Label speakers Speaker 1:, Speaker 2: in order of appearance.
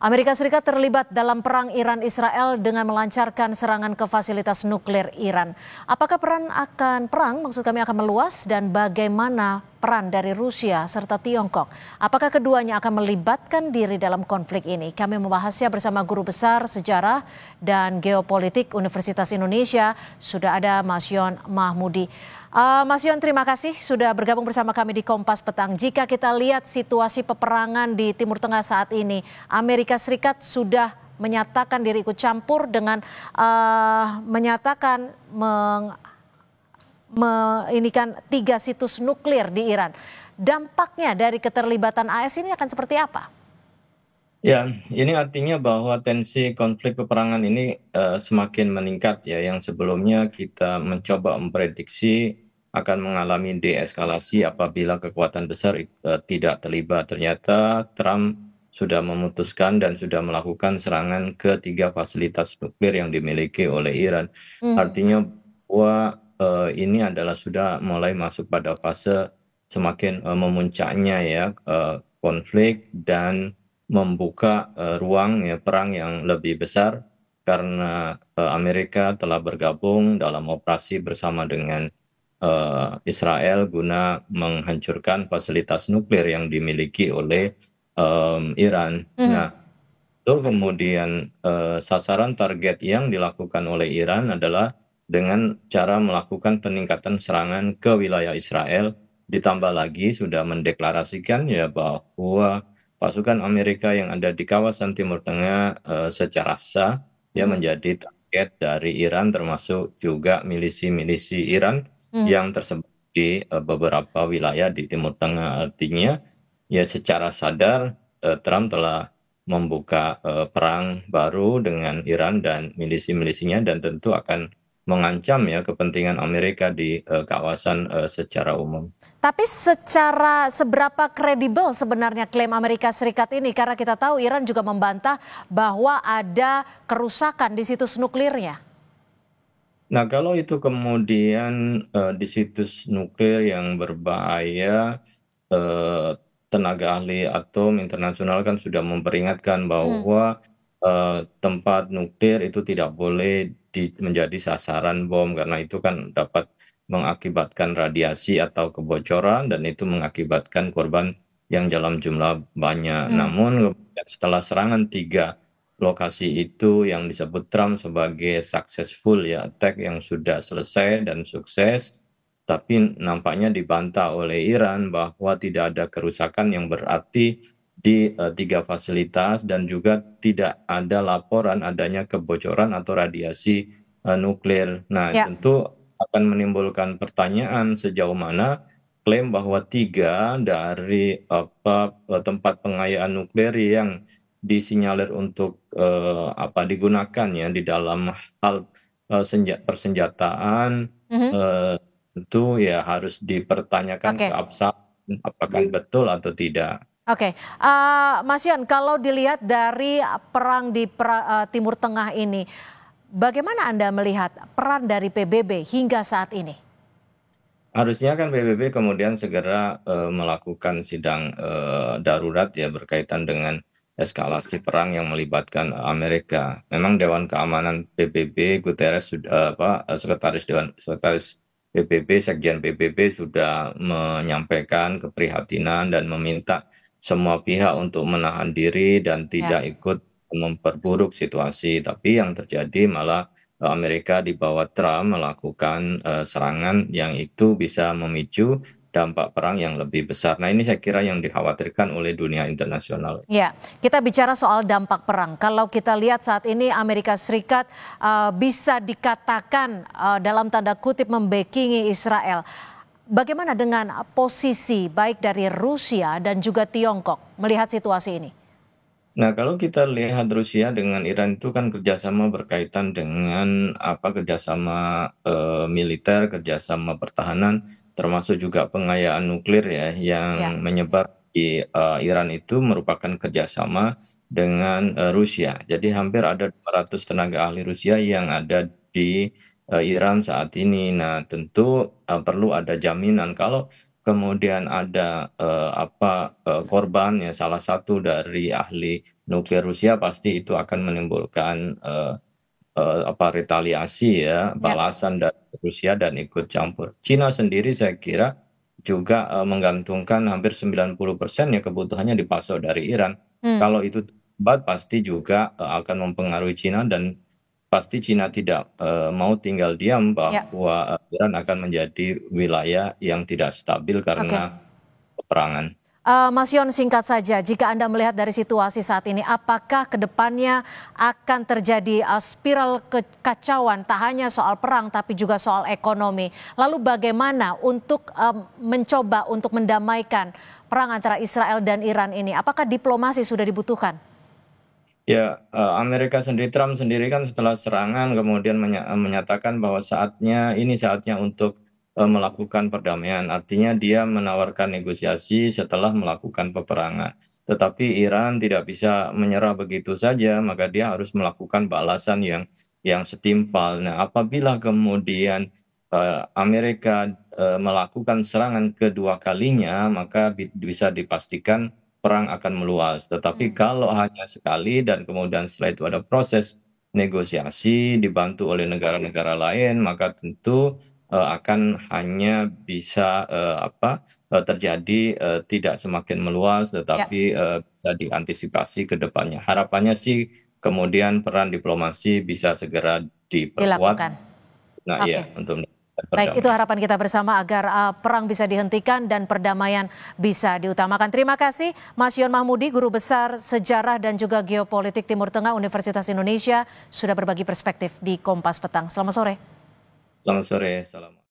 Speaker 1: Amerika Serikat terlibat dalam perang Iran-Israel dengan melancarkan serangan ke fasilitas nuklir Iran. Apakah perang maksud kami akan meluas dan bagaimana peran dari Rusia serta Tiongkok? Apakah keduanya akan melibatkan diri dalam konflik ini? Kami membahasnya bersama Guru Besar Sejarah dan Geopolitik Universitas Indonesia. Sudah ada Mas Yon Mahmudi. Mas Yon, terima kasih sudah bergabung bersama kami di Kompas Petang. Jika kita lihat situasi peperangan di Timur Tengah saat ini, Amerika Serikat sudah menyatakan diri ikut campur dengan menyatakan menginikan 3 situs nuklir di Iran. Dampaknya dari keterlibatan AS ini akan seperti apa?
Speaker 2: Ya, ini artinya bahwa tensi konflik peperangan ini semakin meningkat ya. Yang sebelumnya kita mencoba memprediksi akan mengalami deeskalasi apabila kekuatan besar tidak terlibat. Ternyata Trump sudah memutuskan dan sudah melakukan serangan ke 3 fasilitas nuklir yang dimiliki oleh Iran. Artinya bahwa ini adalah sudah mulai masuk pada fase semakin memuncaknya ya konflik dan membuka ruang ya perang yang lebih besar karena Amerika telah bergabung dalam operasi bersama dengan Israel guna menghancurkan fasilitas nuklir yang dimiliki oleh Iran. Nah, itu kemudian sasaran target yang dilakukan oleh Iran adalah dengan cara melakukan peningkatan serangan ke wilayah Israel, ditambah lagi sudah mendeklarasikan ya bahwa pasukan Amerika yang ada di kawasan Timur Tengah secara sah ya menjadi target dari Iran, termasuk juga milisi-milisi Iran yang tersebar di beberapa wilayah di Timur Tengah. Artinya ya secara sadar Trump telah membuka perang baru dengan Iran dan milisi-milisinya, dan tentu akan mengancam ya kepentingan Amerika di kawasan secara umum.
Speaker 1: Tapi secara seberapa kredibel sebenarnya klaim Amerika Serikat ini? Karena kita tahu Iran juga membantah bahwa ada kerusakan di situs nuklirnya.
Speaker 2: Nah, kalau itu kemudian di situs nuklir yang berbahaya, eh, tenaga ahli atom internasional kan sudah memperingatkan bahwa tempat nuklir itu tidak boleh menjadi sasaran bom, karena itu kan dapat mengakibatkan radiasi atau kebocoran, dan itu mengakibatkan korban yang dalam jumlah banyak. Namun setelah serangan 3 lokasi itu yang disebut Trump sebagai successful ya attack yang sudah selesai dan sukses, tapi nampaknya dibantah oleh Iran bahwa tidak ada kerusakan yang berarti di 3 fasilitas, dan juga tidak ada laporan adanya kebocoran atau radiasi nuklir. Nah,
Speaker 1: Ya.
Speaker 2: tentu akan menimbulkan pertanyaan sejauh mana klaim bahwa 3 dari tempat pengayaan nuklir yang disinyalir untuk digunakan ya di dalam hal persenjataan, tentu ya harus dipertanyakan
Speaker 1: Oke.
Speaker 2: keabsahan apakah betul atau tidak.
Speaker 1: Oke, Mas Yon, kalau dilihat dari perang di Timur Tengah ini, bagaimana Anda melihat peran dari PBB hingga saat ini?
Speaker 2: Harusnya kan PBB kemudian segera melakukan sidang darurat ya berkaitan dengan eskalasi perang yang melibatkan Amerika. Memang Dewan Keamanan PBB, Guterres sudah sekretaris PBB, Sekjen PBB sudah menyampaikan keprihatinan dan meminta semua pihak untuk menahan diri dan
Speaker 1: Ya.
Speaker 2: tidak ikut memperburuk situasi. Tapi yang terjadi malah Amerika di bawah Trump melakukan serangan yang itu bisa memicu dampak perang yang lebih besar. Nah, ini saya kira yang dikhawatirkan oleh dunia internasional.
Speaker 1: Ya, kita bicara soal dampak perang. Kalau kita lihat saat ini Amerika Serikat bisa dikatakan dalam tanda kutip membackingi Israel. Bagaimana dengan posisi baik dari Rusia dan juga Tiongkok melihat situasi ini?
Speaker 2: Nah, kalau kita lihat Rusia dengan Iran itu kan kerjasama berkaitan dengan kerjasama militer, kerjasama pertahanan, termasuk juga pengayaan nuklir ya,
Speaker 1: Ya.
Speaker 2: yang menyebar di Iran itu merupakan kerjasama dengan Rusia. Jadi hampir ada 200 tenaga ahli Rusia yang ada di Iran saat ini. Nah, tentu perlu ada jaminan kalau kemudian ada korban ya, salah satu dari ahli nuklir Rusia, pasti itu akan menimbulkan retaliasi ya,
Speaker 1: Ya.
Speaker 2: balasan dari Rusia dan ikut campur. Cina sendiri saya kira juga menggantungkan hampir 90% ya kebutuhannya dipasok dari Iran.
Speaker 1: Hmm.
Speaker 2: Kalau itu terlambat pasti juga akan mempengaruhi Cina, dan pasti Cina tidak mau tinggal diam
Speaker 1: Ya.
Speaker 2: bahwa Iran akan menjadi wilayah yang tidak stabil
Speaker 1: Oke.
Speaker 2: karena peperangan.
Speaker 1: Mas Yon, singkat saja, jika Anda melihat dari situasi saat ini, apakah kedepannya akan terjadi spiral kekacauan, tak hanya soal perang, tapi juga soal ekonomi? Lalu bagaimana untuk mencoba untuk mendamaikan perang antara Israel dan Iran ini? Apakah diplomasi sudah dibutuhkan?
Speaker 2: Ya, Amerika sendiri, Trump sendiri kan setelah serangan kemudian menyatakan bahwa saatnya untuk melakukan perdamaian. Artinya dia menawarkan negosiasi setelah melakukan peperangan. Tetapi Iran tidak bisa menyerah begitu saja, maka dia harus melakukan balasan yang setimpal. Nah, apabila kemudian Amerika melakukan serangan kedua kalinya, maka bisa dipastikan perang akan meluas. Tetapi kalau hanya sekali dan kemudian setelah itu ada proses negosiasi dibantu oleh negara-negara lain, maka tentu akan hanya bisa terjadi, tidak semakin meluas,
Speaker 1: Ya,
Speaker 2: tetapi bisa diantisipasi ke depannya. Harapannya sih kemudian peran diplomasi bisa segera diperkuat.
Speaker 1: dilakukan.
Speaker 2: Nah,
Speaker 1: Oke.
Speaker 2: ya, untuk mendapatkan
Speaker 1: Baik, itu
Speaker 2: perdamaian.
Speaker 1: harapan kita bersama agar perang bisa dihentikan dan perdamaian bisa diutamakan. Terima kasih Mas Yon Mahmudi, Guru Besar Sejarah dan juga Geopolitik Timur Tengah Universitas Indonesia, sudah berbagi perspektif di Kompas Petang. Selamat sore.
Speaker 2: Selamat sore, salam.